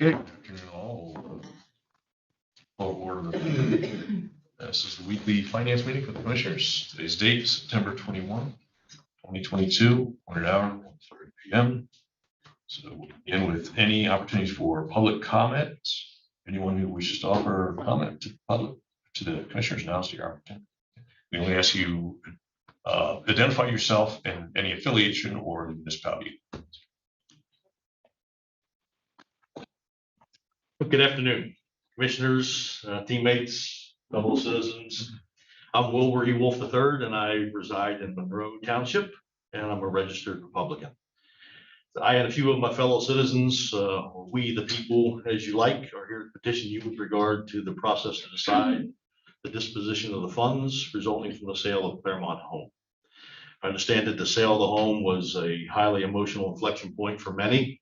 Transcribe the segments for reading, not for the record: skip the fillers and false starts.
Okay, afternoon all. Order. This is the weekly finance meeting for the commissioners. Today's date is September 21, 2022, 100 hour, 1:30 p.m. So we'll begin with any opportunities for public comments. Anyone who wishes to offer a comment to the public, to the commissioners, now's your opportunity. We only ask you identify yourself and any affiliation or municipality. Good afternoon, commissioners, teammates, fellow citizens. I'm Wilbur E. Wolf III, and I reside in Monroe Township, and I'm a registered Republican. I and a few of my fellow citizens, we the people, as you like, are here to petition you with regard to the process to decide the disposition of the funds resulting from the sale of Claremont Home. I understand that the sale of the home was a highly emotional inflection point for many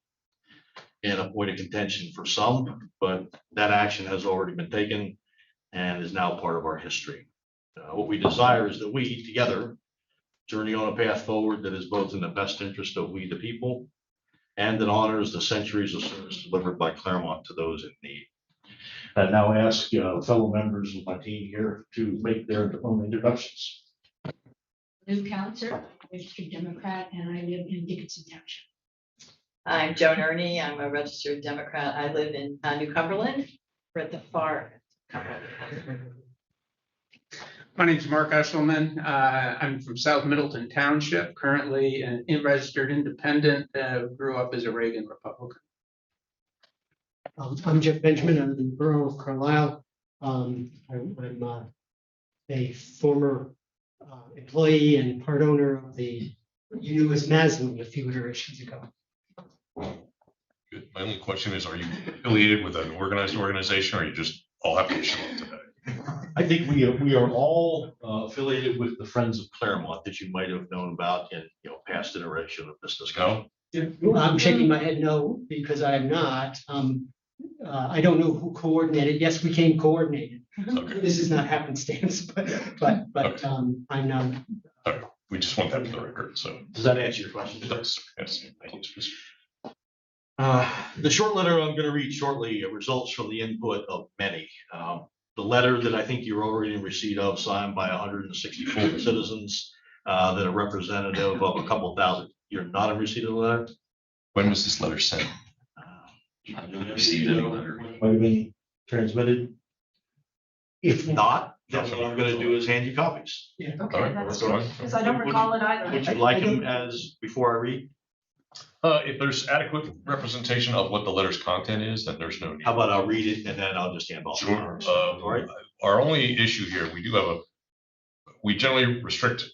and a point of contention for some, but that action has already been taken and is now part of our history. What we desire is that we together journey on a path forward that is both in the best interest of we the people and that honors the centuries of service delivered by Claremont to those in need. I now ask fellow members of my team here to make their own introductions. New counselor, registered Democrat, and I live in Dickinson Township. I'm Joan Ernie. I'm a registered Democrat. I live in New Cumberland. We're at the far Cumberland. My name is Mark Eshelman. I'm from South Middleton Township, currently an registered independent. Grew up as a Reagan Republican. I'm Jeff Benjamin. I'm in the borough of Carlisle. I'm a former employee and part owner of the you knew as Maslin a few iterations ago. Good. My only question is, are you affiliated with an organized organization, or are you just all happy to show up today? I think we are all affiliated with the Friends of Claremont that you might have known about in past iteration of this discussion. I'm shaking my head no, because I'm not. I don't know who coordinated. Yes, we came coordinated. Okay. This is not happenstance, but Okay. I'm not. Okay. We just want that for the record. So Does that answer your question? it does. Yes. Thank you. The short letter I'm going to read shortly results from the input of many. The letter that I think you're already in receipt of, signed by 164 citizens that are representative of a couple thousand. You're not in receipt of the letter? When was this letter sent? Received any letter? Might have been transmitted. If not, then what I'm going to do is hand you copies. Yeah. All Okay, right, that's that's fine. because I don't recall it either. Would you like them as before I read? If there's adequate representation of what the letter's content is, then there's no need. How about I'll read it and then I'll just hand off. Sure. All right. Our only issue here, we generally restrict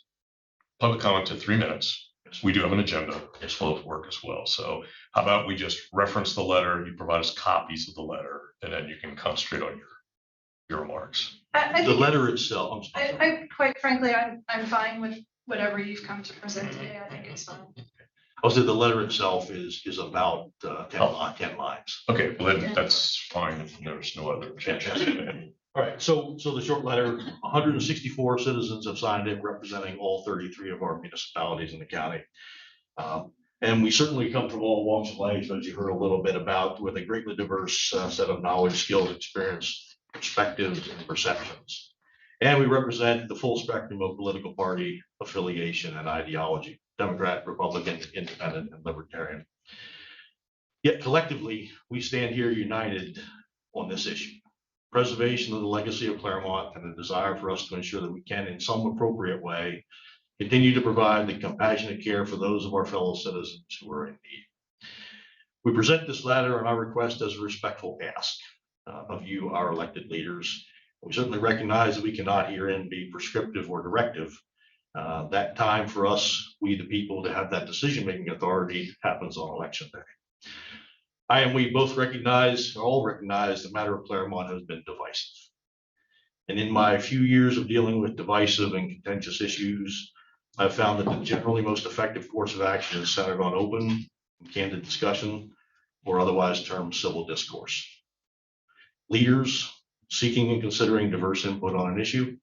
public comment to 3 minutes. We do have an agenda. It's full of work as well. So how about we just reference the letter, you provide us copies of the letter, and then you can concentrate on your remarks. I The think, letter itself. I quite frankly, I'm fine with whatever you've come to present today. I think it's fine. Also, the letter itself is about 10 lines. Okay, well then that's fine if there's no other changes. All right, so the short letter, 164 citizens have signed it, representing all 33 of our municipalities in the county. And we certainly come from all walks of life, as you heard a little bit about, with a greatly diverse set of knowledge, skills, experience, perspectives, and perceptions. And we represent the full spectrum of political party affiliation and ideology: Democrat, Republican, Independent, and Libertarian. Yet collectively, we stand here united on this issue: preservation of the legacy of Claremont and the desire for us to ensure that we can, in some appropriate way, continue to provide the compassionate care for those of our fellow citizens who are in need. We present this letter and our request as a respectful ask of you, our elected leaders. We certainly recognize that we cannot herein be prescriptive or directive. That time for us, we the people, to have that decision-making authority happens on election day. I and we both all recognize the matter of Claremont has been divisive. And in my few years of dealing with divisive and contentious issues, I've found that the generally most effective course of action is centered on open and candid discussion, or otherwise termed civil discourse. Leaders seeking and considering diverse input on an issue,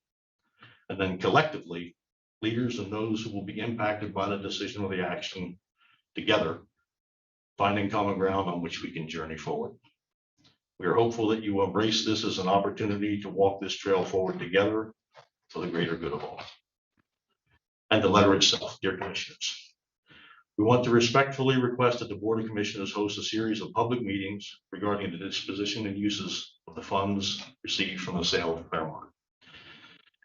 and then collectively, leaders and those who will be impacted by the decision or the action together, finding common ground on which we can journey forward. We are hopeful that you will embrace this as an opportunity to walk this trail forward together for the greater good of all. And the letter itself, dear commissioners. We want to respectfully request that the Board of Commissioners host a series of public meetings regarding the disposition and uses of the funds received from the sale of Claremont.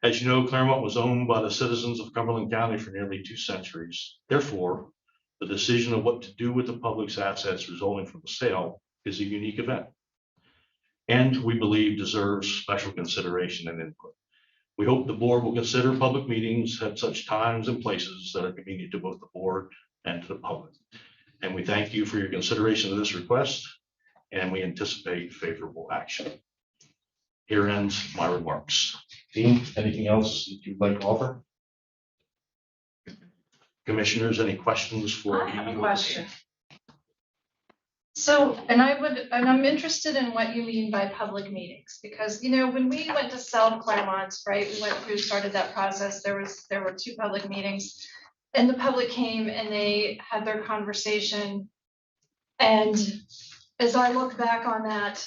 As you know, Claremont was owned by the citizens of Cumberland County for nearly 2 centuries. Therefore, the decision of what to do with the public's assets resulting from the sale is a unique event, and we believe deserves special consideration and input. We hope the board will consider public meetings at such times and places that are convenient to both the board and to the public. And we thank you for your consideration of this request, and we anticipate favorable action. Here ends my remarks. Dean, anything else that you'd like to offer? Commissioners, any questions for? I have a question. So, and I'm interested in what you mean by public meetings, because, when we went to sell Claremont, right, started that process, there were 2 public meetings, and the public came and they had their conversation. And as I look back on that,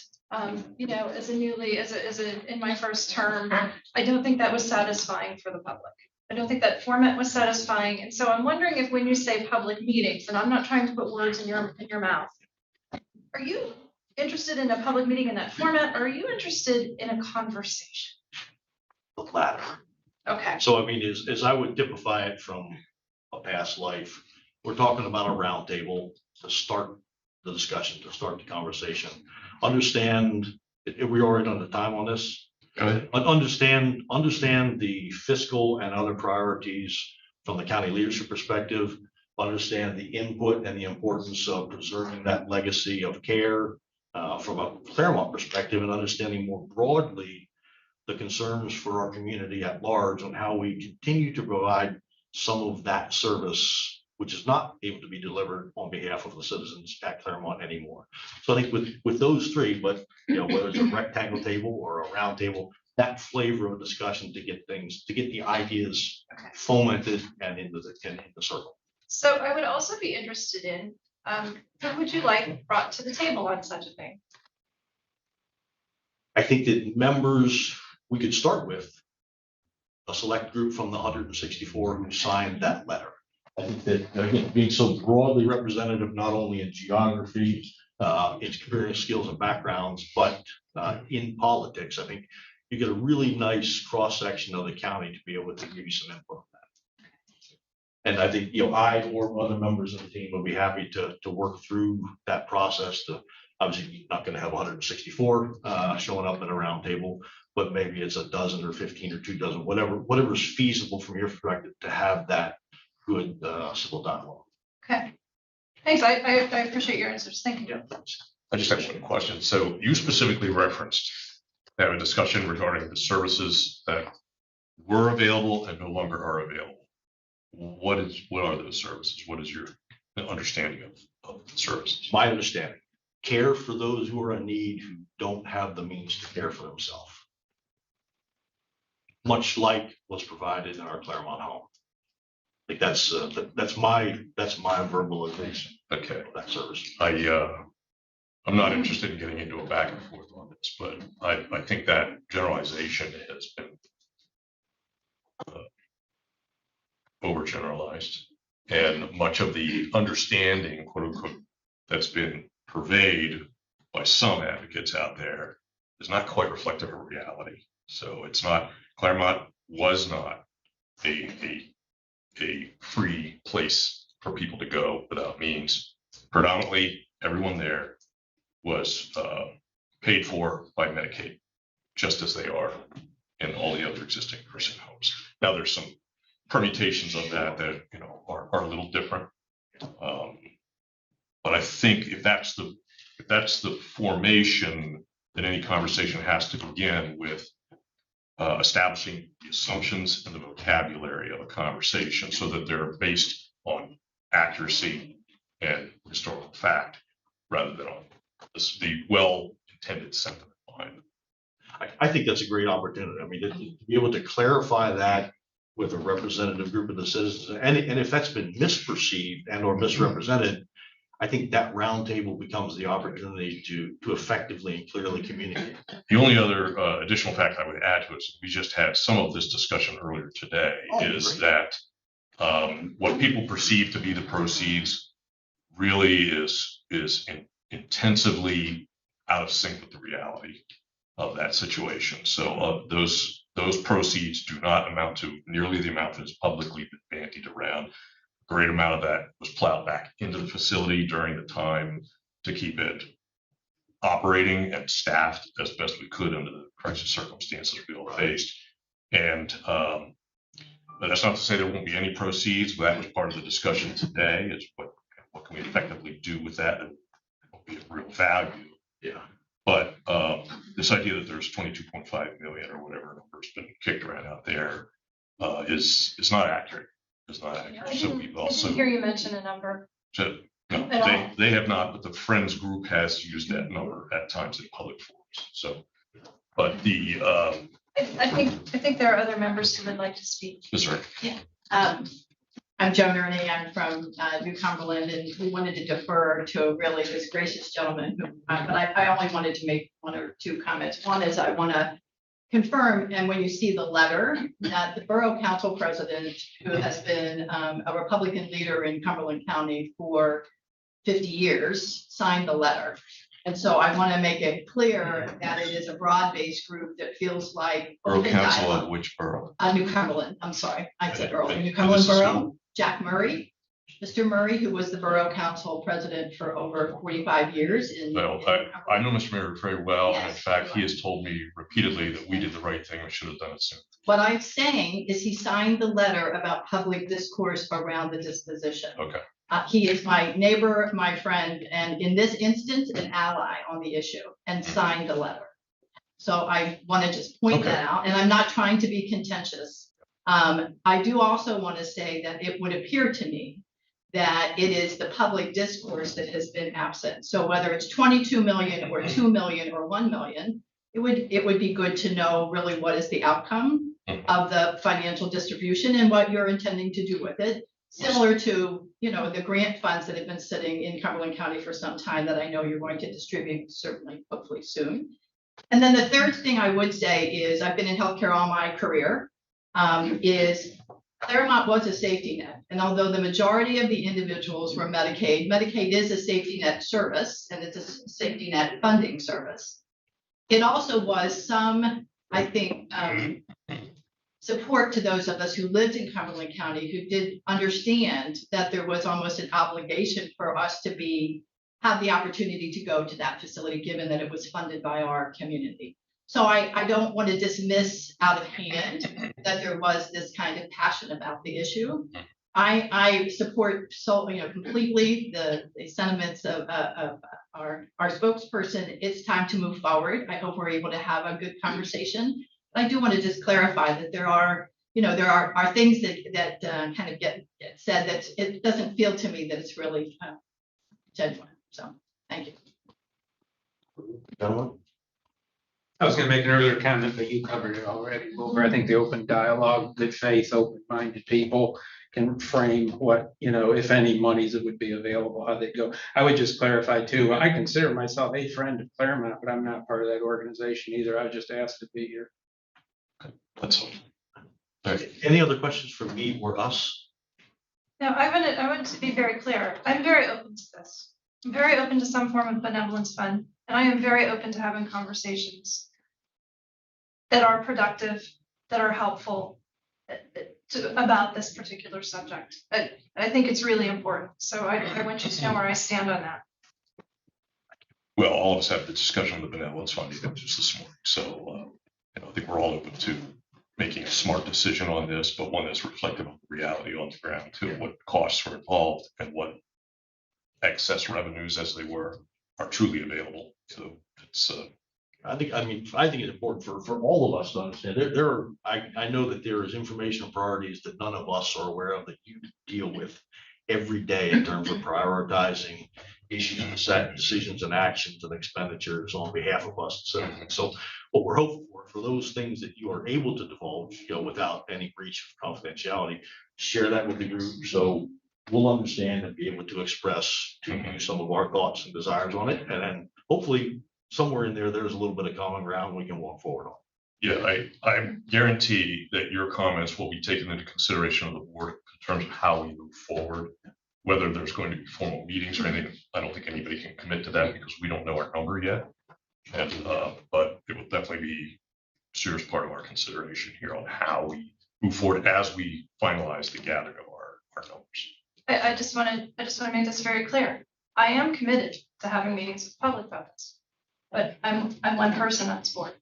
in my first term, I don't think that was satisfying for the public. I don't think that format was satisfying. And so I'm wondering if when you say public meetings, and I'm not trying to put words in your mouth, are you interested in a public meeting in that format, or are you interested in a conversation? The latter. Okay. So I mean, as I would typify it from a past life, we're talking about a roundtable to start the discussion, to start the conversation. Understand, we already on the time on this. Go ahead. Understand the fiscal and other priorities from the county leadership perspective. Understand the input and the importance of preserving that legacy of care from a Claremont perspective, and understanding more broadly the concerns for our community at large on how we continue to provide some of that service, which is not able to be delivered on behalf of the citizens at Claremont anymore. So I think with those 3, but whether it's a rectangle table or a round table, that flavor of discussion to get the ideas fomented and in the circle. So I would also be interested in, who would you like brought to the table on such a thing? I think that members, we could start with a select group from the 164 who signed that letter. I think that, again, being so broadly representative, not only in geography, experience, skills, and backgrounds, but in politics, I think you get a really nice cross-section of the county to be able to give you some input on that. And I think, I or other members of the team will be happy to work through that process. Obviously, you're not going to have 164 showing up at a round table, but maybe it's a dozen or 15 or 2 dozen, whatever is feasible from your perspective to have that good civil dialogue. Okay, thanks. I appreciate your answers. Thank you, Joe. I just have one question. So you specifically referenced have a discussion regarding the services that were available and no longer are available. What are those services? What is your understanding of the services? My understanding, care for those who are in need who don't have the means to care for themselves. Much like was provided in our Claremont home. Like that's my verbalization. Okay. Of that service. I'm not interested in getting into a back and forth on this, but I think that generalization has been overgeneralized, and much of the understanding, quote unquote, that's been purveyed by some advocates out there is not quite reflective of reality. So it's not, Claremont was not a free place for people to go without means. Predominantly, everyone there was paid for by Medicaid, just as they are in all the other existing nursing homes. Now, there's some permutations of that are a little different, but I think if that's the formation, then any conversation has to begin with establishing the assumptions and the vocabulary of a conversation so that they're based on accuracy and historical fact rather than on the well-intended sentiment behind it. I think that's a great opportunity. I mean, to be able to clarify that with a representative group of the citizens, and if that's been misperceived and or misrepresented, I think that roundtable becomes the opportunity to effectively and clearly communicate. The only other additional fact I would add to it, we just had some of this discussion earlier today, is that what people perceive to be the proceeds really is intensively out of sync with the reality of that situation. So those proceeds do not amount to nearly the amount that is publicly bandied around. A great amount of that was plowed back into the facility during the time to keep it operating and staffed as best we could under the crisis circumstances we all faced. And but that's not to say there won't be any proceeds, but that was part of the discussion today, is what can we effectively do with that and what will be of real value. Yeah. But this idea that there's 22.5 million or whatever number's been kicked around out there is not accurate. It's not accurate. So we've also I didn't hear you mention a number. So, no, At all. they have not, but the Friends group has used that number at times in public forums. So, but the I think there are other members who would like to speak. sorry. I'm Joan Ernie. I'm from New Cumberland, and we wanted to defer to really this gracious gentleman who, but I only wanted to make one or two comments. One is I want to confirm, and when you see the letter, that the Borough Council President, who has been a Republican leader in Cumberland County for 50 years, signed the letter. And so I want to make it clear that it is a broad-based group that feels like Borough open Council dialogue. of which borough? New Cumberland, I'm sorry, I said earlier, New And Cumberland this is Borough, Jack Murray. Mr. Murray, who was the Borough Council President for over 45 years in. Well, I know Mr. Mayor very well, and in Yes, fact, you he are. has told me repeatedly that we did the right thing and should have done it sooner. What I'm saying is he signed the letter about public discourse around the disposition. Okay. He is my neighbor, my friend, and in this instance, an ally on the issue, and signed the letter. So I want to just point Okay. that out, and I'm not trying to be contentious. I do also want to say that it would appear to me that it is the public discourse that has been absent. So whether it's 22 million or 2 million or 1 million, it would be good to know really what is the outcome of the financial distribution and what you're intending to do with it. Similar to, the grant funds that have been sitting in Cumberland County for some time that I know you're going to distribute certainly, hopefully soon. And then the third thing I would say is I've been in healthcare all my career, is Claremont was a safety net. And although the majority of the individuals were Medicaid, Medicaid is a safety net service, and it's a safety net funding service. It also was some, I think, support to those of us who lived in Cumberland County who did understand that there was almost an obligation for us to have the opportunity to go to that facility, given that it was funded by our community. So I don't want to dismiss out of hand that there was this kind of passion about the issue. I support completely the sentiments of our spokesperson. It's time to move forward. I hope we're able to have a good conversation. I do want to just clarify that there are things that kind of get said that it doesn't feel to me that it's really genuine. So thank you. Gentlemen? I was gonna make an earlier comment, but you covered it already, Wilbur. I think the open dialogue, good faith, open-minded people can frame what, if any monies that would be available, how they go. I would just clarify too, I consider myself a friend of Claremont, but I'm not part of that organization either. I was just asked to be here. That's all. Any other questions for me or us? Now, I want to be very clear. I'm very open to this. I'm very open to some form of benevolence fund, and I am very open to having conversations that are productive, that are helpful about this particular subject. I think it's really important. So I want you to know where I stand on that. Well, all of us had the discussion of the benevolence fund even just this morning. So I think we're all open to making a smart decision on this, but one that's reflective of the reality on the ground too, what costs are involved and what excess revenues, as they were, are truly available. So it's I think it's important for all of us to understand. I know that there is informational priorities that none of us are aware of that you deal with every day in terms of prioritizing issues and set decisions and actions and expenditures on behalf of us. So what we're hoping for those things that you are able to divulge, without any breach of confidentiality, share that with the group. So we'll understand and be able to express to you some of our thoughts and desires on it. And then hopefully somewhere in there, there's a little bit of common ground we can walk forward on. Yeah, I guarantee that your comments will be taken into consideration of the board in terms of how we move forward. Whether there's going to be formal meetings or anything, I don't think anybody can commit to that because we don't know our number yet. And, but it will definitely be a serious part of our consideration here on how we move forward as we finalize the gathering of our numbers. I just want to make this very clear. I am committed to having meetings with public about this, but I'm one person on this board.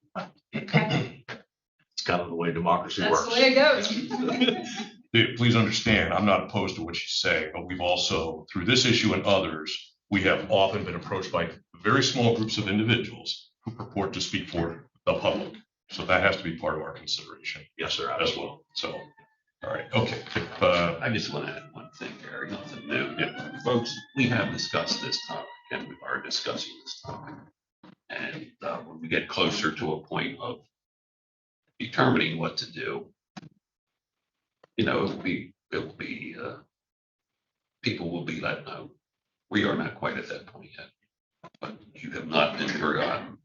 Okay, It's kind of the way democracy that's works. the way it goes. Please understand, I'm not opposed to what you say, but we've also, through this issue and others, we have often been approached by very small groups of individuals who purport to speak for the public. So that has to be part of our consideration Yes, sir. as well. So, all right, okay. If, I just want to add one thing, Gary, nothing new. Folks, we have discussed this topic and we are discussing this topic. And when we get closer to a point of determining what to do, you know, it will be, people will be let know. We are not quite at that point yet, but you have not been forgotten.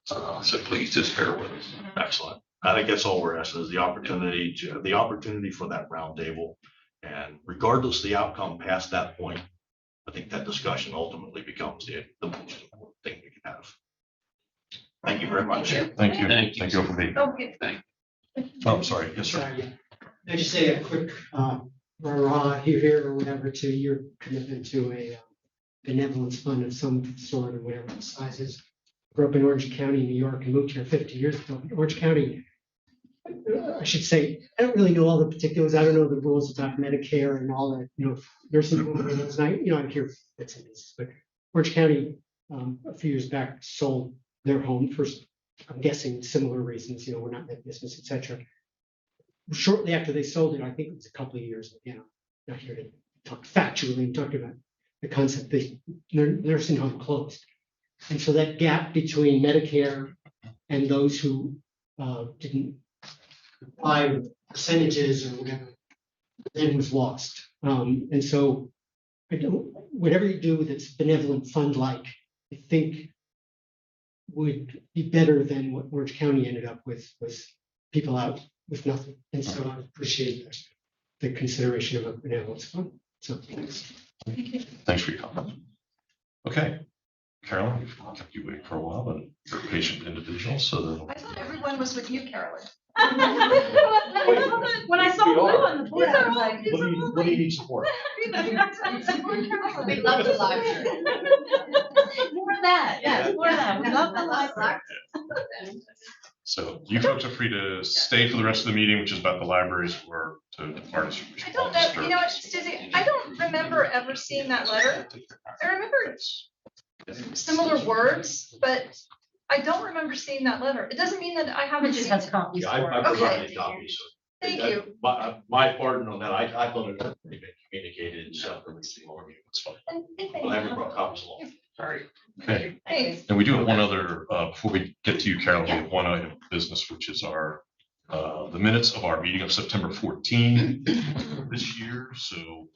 So please just bear with us. Excellent. I think that's all we're asking is the opportunity for that roundtable. And regardless of the outcome past that point, I think that discussion ultimately becomes the most important thing we can have. Thank you very much. thank you. Thank you. Thank you all for being. Okay. Oh, I'm sorry. Yes, sir. Sorry, yeah. I just say a quick rah here or whatever to your commitment to a benevolence fund of some sort or whatever the size is. Grew up in Orange County, New York, and moved here 50 years ago. Orange County, I should say, I don't really know all the particulars. I don't know the rules about Medicare and all that, you know, nursing homes. And I hear bits and pieces, but Orange County, a few years back, sold their home for, I'm guessing, similar reasons, you know, we're not in business, et cetera. Shortly after they sold it, I think it was a couple of years, you know, not here to talk factually, I'm talking about the concept that their nursing home closed. And so that gap between Medicare and those who didn't buy percentages or whatever, then was lost. And so whatever you do that's benevolent fund-like, I think would be better than what Orange County ended up with, was people out with nothing. And so I appreciate the consideration of a benevolence fund. So thanks. Thanks for your comment. Okay. Carolyn, we've kept you waiting for a while, but you're a patient individual, so. I thought everyone was with you, Carolyn. When I saw blue on the board, I was like. What do you need support? We love the library. More of that, yes, more of that. We love the library. So you folks are free to stay for the rest of the meeting, which is about the libraries, or to depart as you wish. I don't know, you know what, Susie, I don't remember ever seeing that letter. I remember similar words, but I don't remember seeing that letter. It doesn't mean that I haven't Just seen has it. copies Yeah, for I it. provided copies. So Thank that- you. My pardon on that. I thought it had been communicated, so It's fine. And I never brought copies along. Sorry. Okay. Thanks. And we do have one other, before we get to you, Carol, we have one item of business, which is our, the minutes of our meeting of September 14 this year. So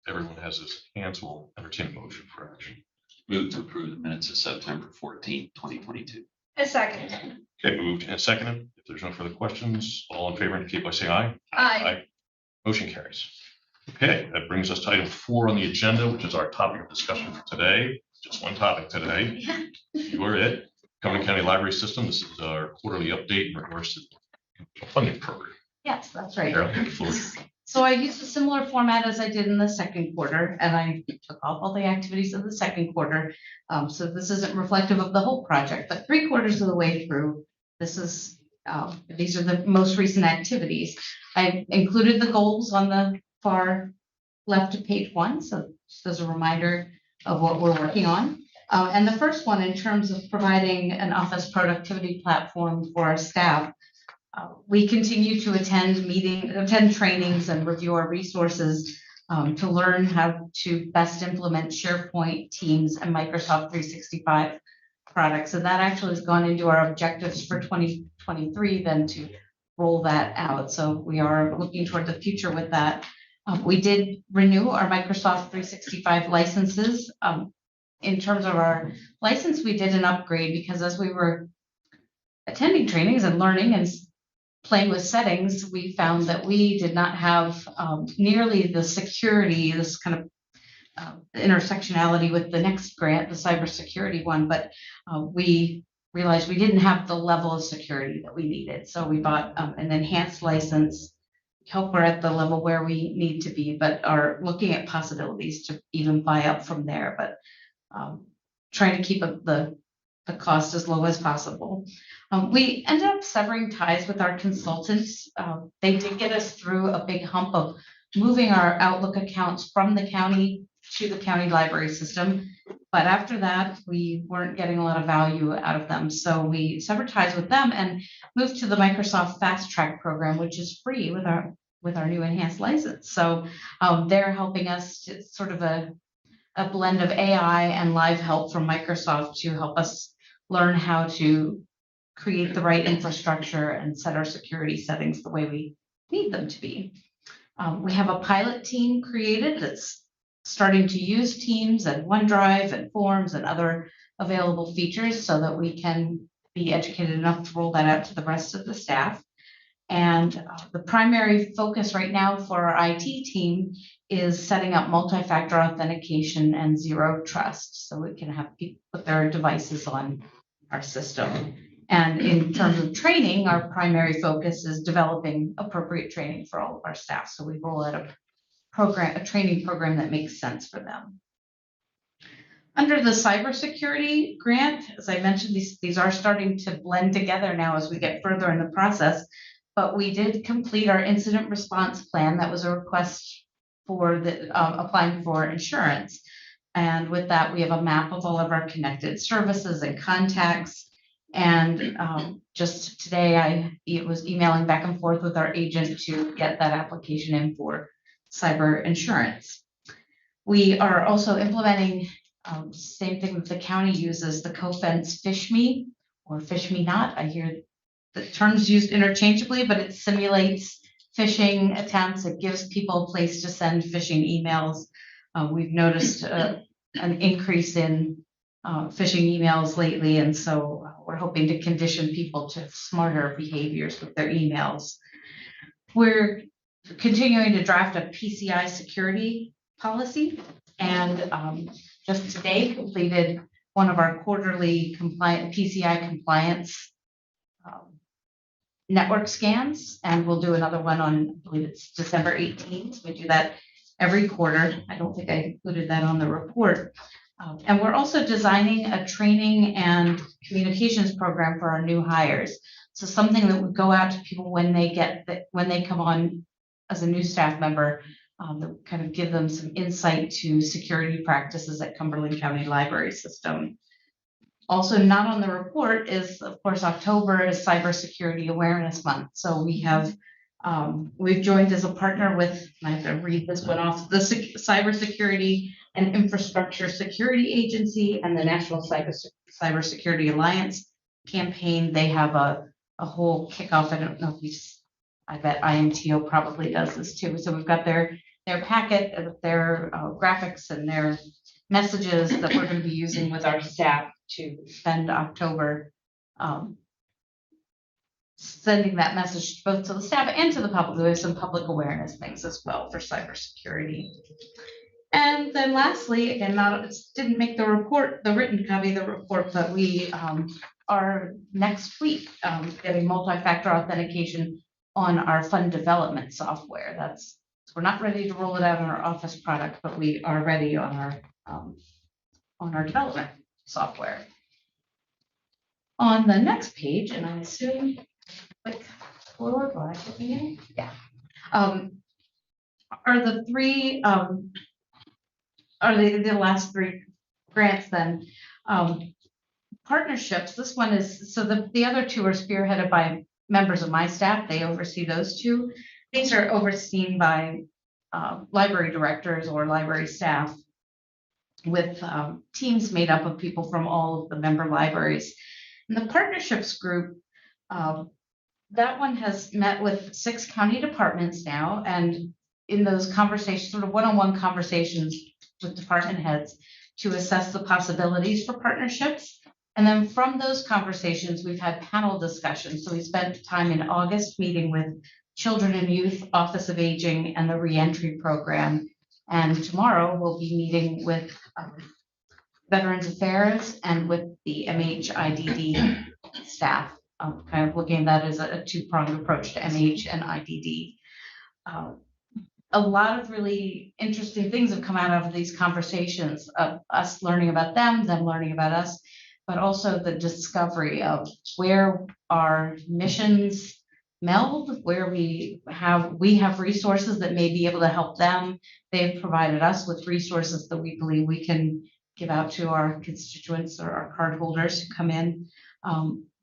everyone has his hands, will entertain a motion for action. Move to approve the minutes of September 14, 2022. A second. Okay, moved and seconded. If there's no further questions, all in favor indicate by saying aye. Aye. Motion carries. Okay, that brings us to item 4 on the agenda, which is our topic of discussion for today. Just one topic today. You are it. Cumberland County Library System. This is our quarterly update in regards to the funding program. Yes, that's right. Carol, the floor is yours. So I used a similar format as I did in the second quarter, and I took off all the activities of the second quarter. So this isn't reflective of the whole project, but 3/4 of the way through, this is, these are the most recent activities. I included the goals on the far left of page 1, so just as a reminder of what we're working on. And the first one, in terms of providing an office productivity platform for our staff, we continue to attend trainings and review our resources to learn how to best implement SharePoint, Teams, and Microsoft 365 products. And that actually has gone into our objectives for 2023 then to roll that out. So we are looking toward the future with that. We did renew our Microsoft 365 licenses. In terms of our license, we did an upgrade because as we were attending trainings and learning and playing with settings, we found that we did not have nearly the security, this kind of intersectionality with the next grant, the cybersecurity one, but we realized we didn't have the level of security that we needed. So we bought an enhanced license. Hope we're at the level where we need to be, but are looking at possibilities to even buy up from there, but trying to keep up the cost as low as possible. We ended up severing ties with our consultants. They did get us through a big hump of moving our Outlook accounts from the county to the county library system. But after that, we weren't getting a lot of value out of them. So we severed ties with them and moved to the Microsoft Fast Track program, which is free with our new enhanced license. So they're helping us to sort of a blend of AI and live help from Microsoft to help us learn how to create the right infrastructure and set our security settings the way we need them to be. We have a pilot team created that's starting to use Teams and OneDrive and Forms and other available features so that we can be educated enough to roll that out to the rest of the staff. And the primary focus right now for our IT team is setting up multi-factor authentication and zero trust so we can have people put their devices on our system. And in terms of training, our primary focus is developing appropriate training for all of our staff. So we roll out a training program that makes sense for them. Under the cybersecurity grant, as I mentioned, these are starting to blend together now as we get further in the process, but we did complete our incident response plan. That was a request for applying for insurance. And with that, we have a map of all of our connected services and contacts. And just today, I was emailing back and forth with our agent to get that application in for cyber insurance. We are also implementing same thing that the county uses, the CoFence Fish Me or Fish Me Not. I hear the terms used interchangeably, but it simulates phishing attempts. It gives people a place to send phishing emails. We've noticed an increase in phishing emails lately, and so we're hoping to condition people to smarter behaviors with their emails. We're continuing to draft a PCI security policy, and just today completed one of our quarterly PCI compliance network scans, and we'll do another one on, I believe it's December 18th. We do that every quarter. I don't think I included that on the report. And we're also designing a training and communications program for our new hires. So something that would go out to people when they come on as a new staff member, that kind of give them some insight to security practices at Cumberland County Library System. Also not on the report is, of course, October is Cybersecurity Awareness Month. So we have, we've joined as a partner with, I have to read this one off, the Cybersecurity and Infrastructure Security Agency and the National Cybersecurity Alliance campaign. They have a whole kickoff. I don't know if I bet IMTO probably does this too. So we've got their packet of their graphics and their messages that we're going to be using with our staff to spend October sending that message both to the staff and to the public. We have some public awareness things as well for cybersecurity. And then lastly, again, didn't make the report, the written copy of the report, but we are next week getting multi-factor authentication on our fund development software. We're not ready to roll it out on our Office product, but we are ready on our development software. On the next page, and I assume click forward while I get in. Yeah. Are the three the last three grants then. Partnerships, this one is, so the other two are spearheaded by members of my staff. They oversee those two. These are overseen by library directors or library staff with teams made up of people from all of the member libraries. And the partnerships group, that one has met with 6 county departments now, and in those conversations, sort of one-on-one conversations with department heads to assess the possibilities for partnerships. And then from those conversations, we've had panel discussions. So we spent time in August meeting with Children and Youth Office of Aging and the Reentry Program. And tomorrow we'll be meeting with Veterans Affairs and with the MHIDD staff, kind of looking at that as a two-pronged approach to MH and IDD. A lot of really interesting things have come out of these conversations of us learning about them learning about us, but also the discovery of where our missions meld, where we have resources that may be able to help them. They've provided us with resources that we believe we can give out to our constituents or our cardholders who come in.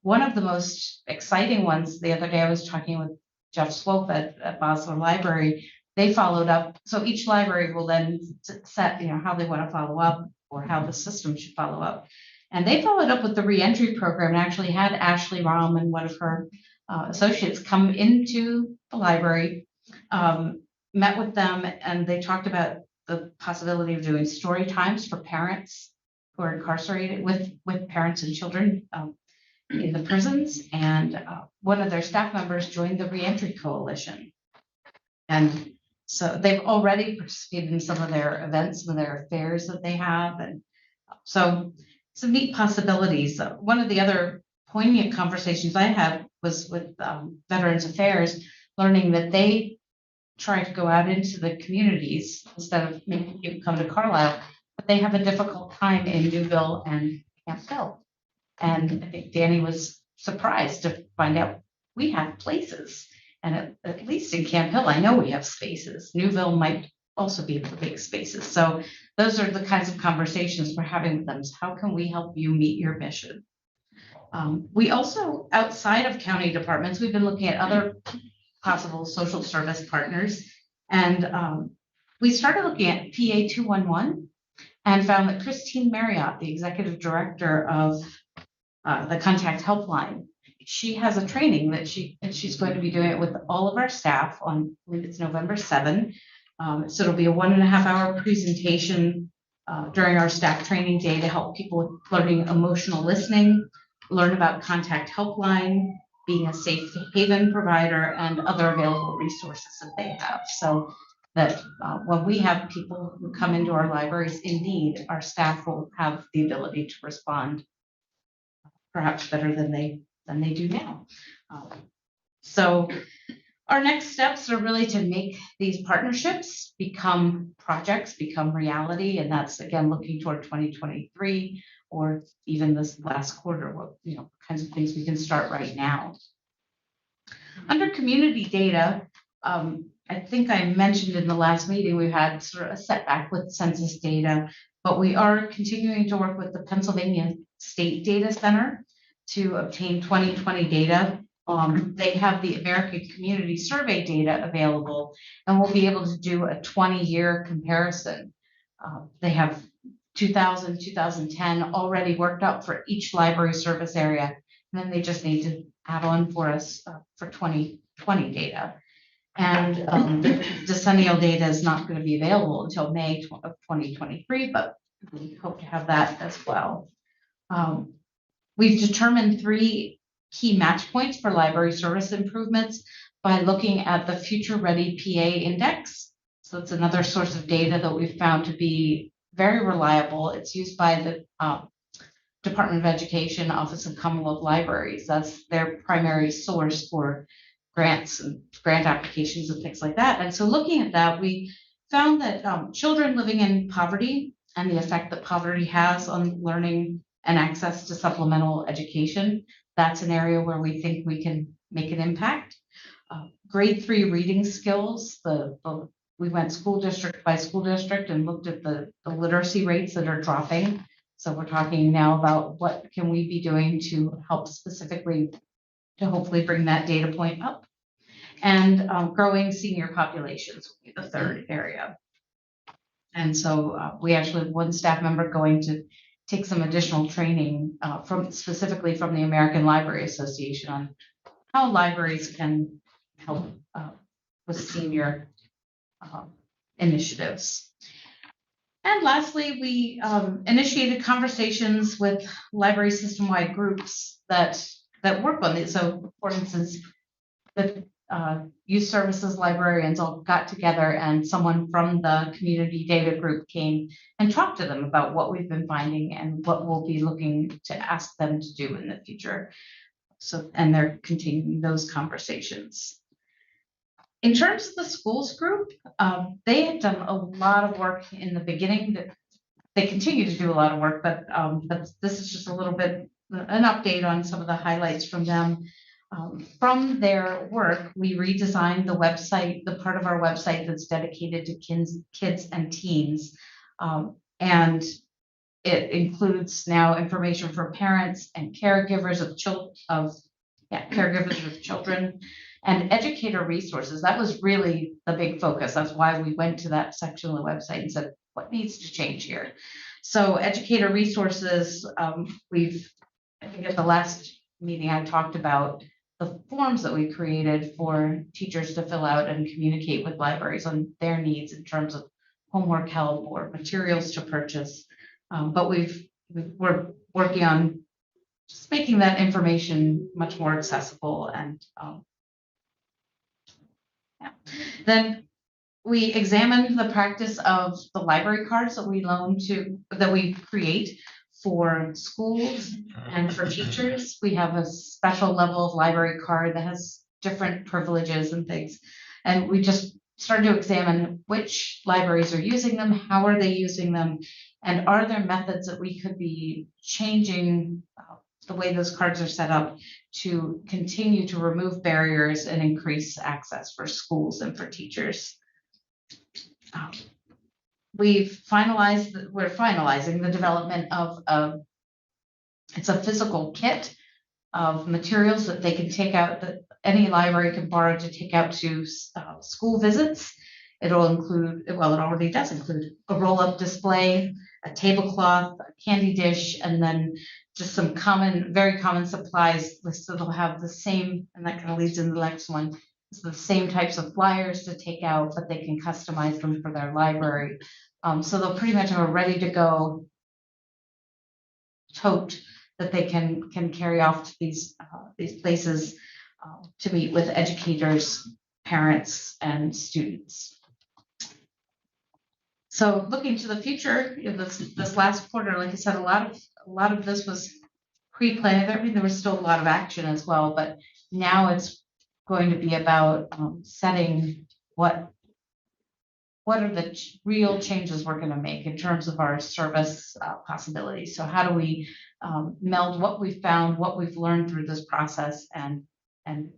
One of the most exciting ones, the other day I was talking with Jeff Swope at Basler Library. They followed up. So each library will then set, how they want to follow up or how the system should follow up. And they followed up with the reentry program and actually had Ashley Rahm and one of her associates come into the library, met with them, and they talked about the possibility of doing story times for parents who are incarcerated with parents and children in the prisons. And one of their staff members joined the Reentry Coalition. And so they've already participated in some of their events, some of their fairs that they have. And so some neat possibilities. One of the other poignant conversations I had was with Veterans Affairs, learning that they try to go out into the communities instead of making people come to Carlisle, but they have a difficult time in Newville and Camp Hill. And I think Danny was surprised to find out we have places. And at least in Camp Hill, I know we have spaces. Newville might also be able to make spaces. So those are the kinds of conversations we're having with them. So how can we help you meet your mission? We also, outside of county departments, we've been looking at other possible social service partners. And we started looking at PA 211 and found that Christine Marriott, the executive director of the Contact Helpline, she has a training that she's going to be doing it with all of our staff on, I believe it's November 7. So it'll be a 1.5 hour presentation during our staff training day to help people with learning emotional listening, learn about Contact Helpline, being a safe haven provider, and other available resources that they have. So that when we have people who come into our libraries in need, our staff will have the ability to respond perhaps better than they do now. So our next steps are really to make these partnerships become projects, become reality. And that's, again, looking toward 2023 or even this last quarter, what kinds of things we can start right now. Under community data, I think I mentioned in the last meeting, we've had sort of a setback with census data, but we are continuing to work with the Pennsylvania State Data Center to obtain 2020 data. They have the American Community Survey data available, and we'll be able to do a 20-year comparison. They have 2000, 2010 already worked up for each library service area, and then they just need to add on for us for 2020 data. And the decennial data is not going to be available until May of 2023, but we hope to have that as well. We've determined 3 key match points for library service improvements by looking at the Future Ready PA Index. So it's another source of data that we've found to be very reliable. It's used by the Department of Education, Office of Commonwealth Libraries. That's their primary source for grants and grant applications and things like that. And so looking at that, we found that children living in poverty and the effect that poverty has on learning and access to supplemental education, that's an area where we think we can make an impact. Grade 3 reading skills, we went school district by school district and looked at the literacy rates that are dropping. So we're talking now about what can we be doing to help specifically to hopefully bring that data point up. And growing senior populations will be the third area. And so we actually have one staff member going to take some additional training specifically from the American Library Association on how libraries can help with senior initiatives. And lastly, we initiated conversations with library system-wide groups that work on these. So, for instance, the youth services librarians all got together, and someone from the community data group came and talked to them about what we've been finding and what we'll be looking to ask them to do in the future. So, and they're continuing those conversations. In terms of the schools group, they had done a lot of work in the beginning. They continue to do a lot of work, but this is just a little bit an update on some of the highlights from them. From their work, we redesigned the website, the part of our website that's dedicated to kids and teens, and it includes now information for parents and caregivers of caregivers with children. And educator resources, that was really the big focus. That's why we went to that section of the website and said, what needs to change here? So educator resources, I think at the last meeting I talked about the forms that we created for teachers to fill out and communicate with libraries on their needs in terms of homework help or materials to purchase. But we're working on just making that information much more accessible and Then we examined the practice of the library cards that we create for schools and for teachers. We have a special level of library card that has different privileges and things. And we just started to examine which libraries are using them, how are they using them, and are there methods that we could be changing the way those cards are set up to continue to remove barriers and increase access for schools and for teachers. We're finalizing the development of it's a physical kit of materials that they can take out, that any library can borrow to take out to school visits. It'll include, well, it already does include a roll-up display, a tablecloth, a candy dish, and then just some very common supplies. So they'll have the same, and that kind of leads into the next one. It's the same types of flyers to take out, but they can customize them for their library. So they'll pretty much have a ready-to-go tote that they can carry off to these places to meet with educators, parents, and students. So looking to the future, this last quarter, like I said, a lot of this was pre-planned. I mean, there was still a lot of action as well, but now it's going to be about setting what are the real changes we're going to make in terms of our service possibilities. So how do we meld what we've found, what we've learned through this process, and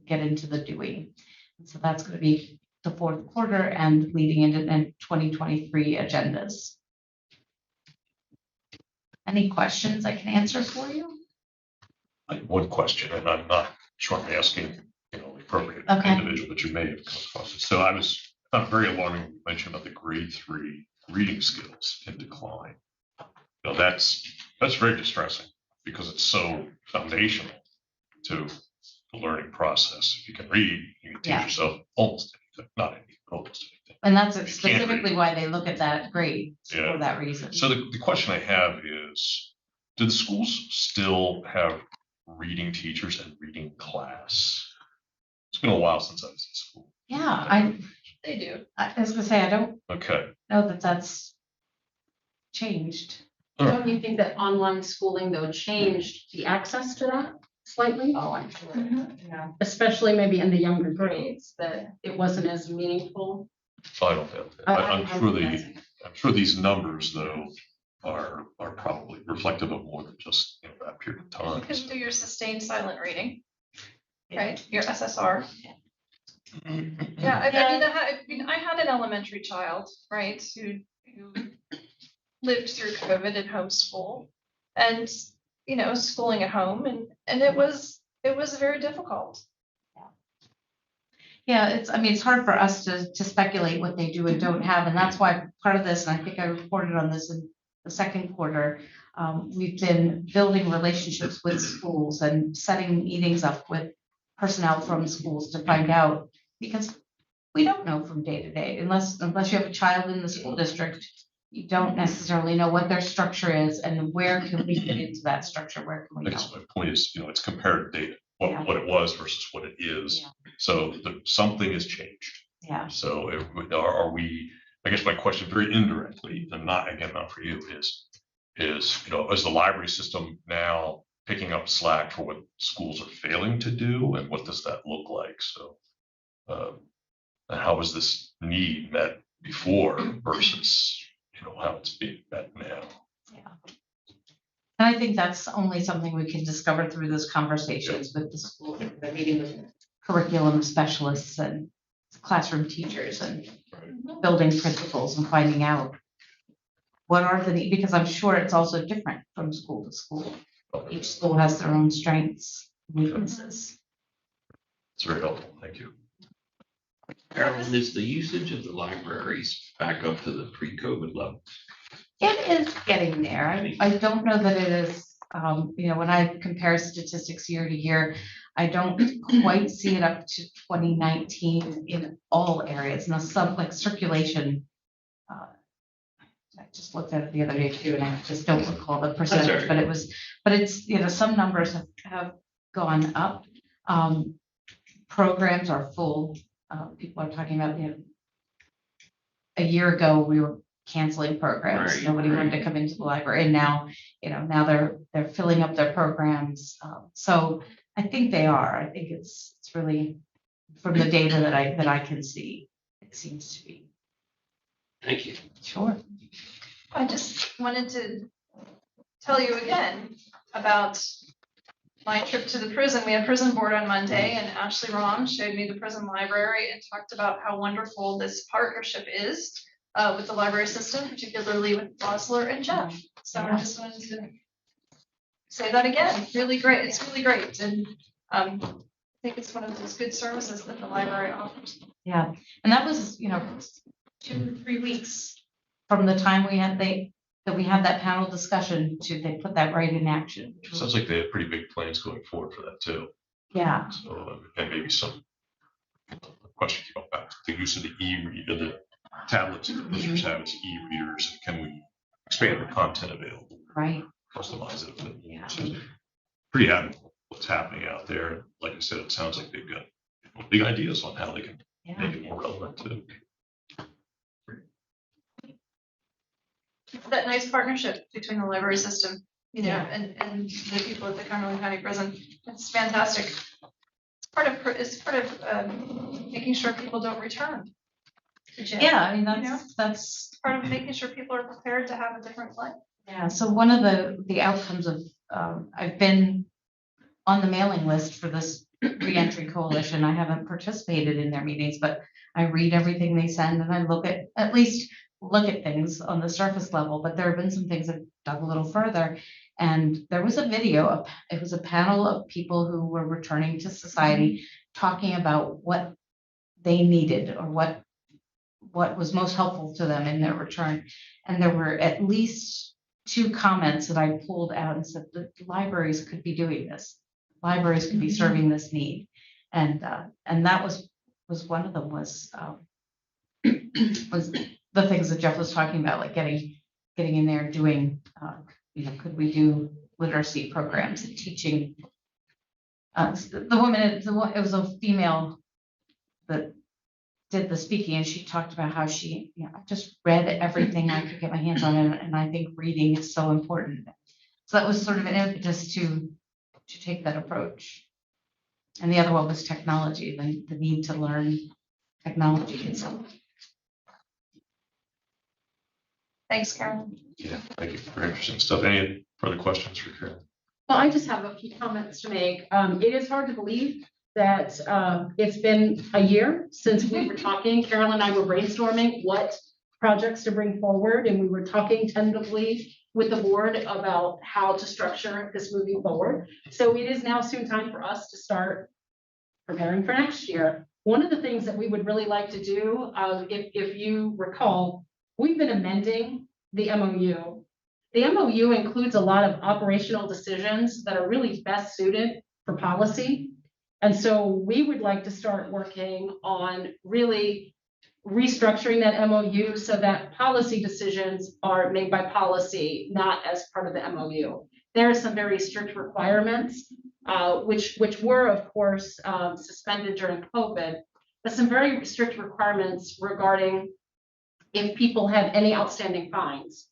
get into the doing. And so that's going to be the fourth quarter and leading into 2023 agendas. Any questions I can answer for you? I have one question, and I'm not sure I'm asking, the appropriate individual, but you may have come across it. So I found very alarming you mentioned about the grade 3 reading skills in decline. That's very distressing because it's so foundational to the learning process. If you can read, you can teach yourself almost anything, not anything, but almost anything. And that's specifically why they look at that grade for that reason. So the question I have is, do the schools still have reading teachers and reading class? It's been a while since I was in school. Yeah, they do. I was gonna say, I don't know that that's changed. Don't you think that online schooling though changed the access to that slightly? Oh, I'm sure. Yeah. Especially maybe in the younger grades, that it wasn't as meaningful. I don't have that. I'm sure these numbers though are probably reflective of more than just that period of time. You can do your sustained silent reading, right? Your SSR. Yeah, I mean, I had an elementary child, right, who lived through COVID at homeschool, and schooling at home, and it was very difficult. Yeah, it's hard for us to speculate what they do and don't have, and that's why part of this, and I think I reported on this in the second quarter, we've been building relationships with schools and setting meetings up with personnel from schools to find out, because we don't know from day to day, unless you have a child in the school district. You don't necessarily know what their structure is and where can we fit into that structure, where can we I guess help? my point is, it's comparative data, Yeah. what it was versus what it is. Yeah. So something has changed. Yeah, So are we, I guess my question very indirectly, and not for you, is, is the library system now picking up slack for what schools are failing to do, and what does that look like? So and how was this need met before versus, how it's being met now? yeah. And I think that's only something we can discover through those conversations with the school, the meeting with curriculum specialists and classroom teachers and building principals and finding out what are the needs, because I'm sure it's also different from school to school. Each school has their own strengths, weaknesses. It's very helpful. Thank you. Carolyn, is the usage of the libraries back up to the pre-COVID level? It is getting there. I don't know that it is, when I compare statistics year to year, I don't quite see it up to 2019 in all areas. Now, some like circulation, I just looked at it the other day too, and I just don't recall the percentage, right. but it's, some numbers have gone up. Programs are full. People are talking about, a year ago, we were canceling programs. Right, Nobody wanted to come into the library. And now, now they're filling up their programs. So I think they are. I think it's really from the data that I can see, it seems to be. Thank you. Sure. I just wanted to tell you again about my trip to the prison. We had prison board on Monday, and Ashley Rom showed me the prison library and talked about how wonderful this partnership is with the library system, particularly with Bosler and Jeff. So I just wanted to say that again. Really great. It's really great. And I think it's one of those good services that the library offers. Yeah. And that was, 2 or 3 weeks from the time we had that panel discussion to they put that right in action. Sounds like they have pretty big plans going forward for that too. Yeah. So and maybe some question came up about the use of the e-reader, the tablets that visitors have as e-readers. Can we expand the content available? Right. Customize it. Yeah. So pretty happy with what's happening out there. Like I said, it sounds like they've got big ideas on how they can make it more relevant too. That nice partnership between the library system, and the people at the Cumberland County Prison. It's fantastic. It's part of making sure people don't return to jail. Yeah, I mean, that's Part of making sure people are prepared to have a different life. yeah. So one of the outcomes of I've been on the mailing list for this reentry coalition. I haven't participated in their meetings, but I read everything they send and I look at things on the surface level. But there have been some things that dug a little further. And there was a video, it was a panel of people who were returning to society talking about what they needed or what was most helpful to them in their return. And there were at least 2 comments that I pulled out and said the libraries could be doing this. Libraries could be serving this need. And that was one of them was the things that Jeff was talking about, like getting in there and doing, could we do literacy programs and teaching? The woman, it was a female that did the speaking, and she talked about how she, I just read everything I could get my hands on, and I think reading is so important. So that was sort of an impetus to take that approach. And the other one was technology, the need to learn technology itself. Thanks, Karen. Yeah, thank you. Very interesting stuff. Any further questions for Karen? Well, I just have a few comments to make. It is hard to believe that it's been a year since we were talking. Carol and I were brainstorming what projects to bring forward, and we were talking tentatively with the board about how to structure this moving forward. So it is now soon time for us to start preparing for next year. One of the things that we would really like to do, if you recall, we've been amending the MOU. The MOU includes a lot of operational decisions that are really best suited for policy. And so we would like to start working on really restructuring that MOU so that policy decisions are made by policy, not as part of the MOU. There are some very strict requirements, which were, of course, suspended during COVID, but some very strict requirements regarding if people have any outstanding fines,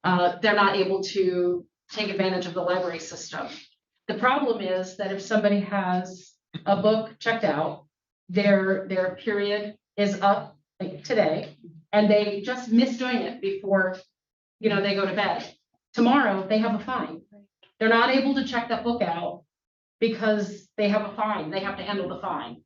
they're not able to take advantage of the library system. The problem is that if somebody has a book checked out, their period is up like today, and they just miss doing it before, they go to bed. Tomorrow, they have a fine. They're not able to check that book out because they have a fine. They have to handle the fine.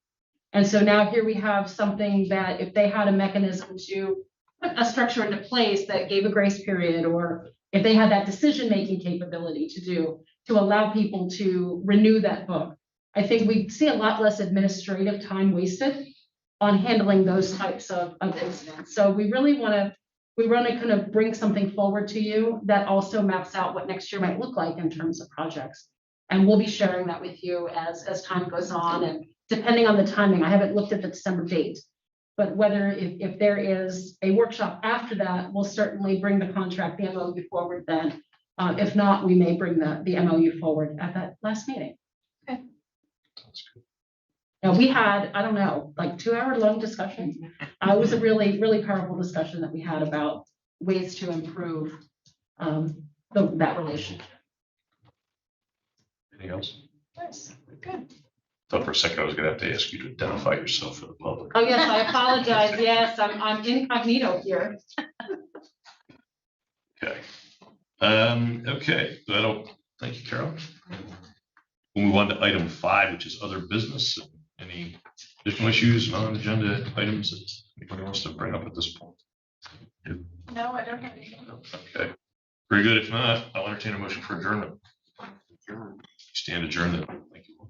And so now here we have something that if they had a mechanism to put a structure into place that gave a grace period, or if they had that decision-making capability to allow people to renew that book, I think we see a lot less administrative time wasted on handling those types of incidents. So we want to kind of bring something forward to you that also maps out what next year might look like in terms of projects. And we'll be sharing that with you as time goes on. And depending on the timing, I haven't looked at the December date, but whether if there is a workshop after that, we'll certainly bring the contract, the MOU forward then. If not, we may bring the MOU forward at that last meeting. Sounds good. Now, we had, I don't know, like 2-hour long discussions. It was a really, really powerful discussion that we had about ways to improve that relationship. Anything else? Nice, good. Thought for a second I was gonna have to ask you to identify yourself for the public. Oh, yes, I apologize. Yes, I'm incognito here. Okay. Okay, thank you, Carol. We'll move on to item 5, which is other business. Any additional issues, non-agenda items that anybody wants to bring up at this point? No, I don't have any. Okay, very good. If not, I'll entertain a motion for adjournment. Stand adjourned. Thank you.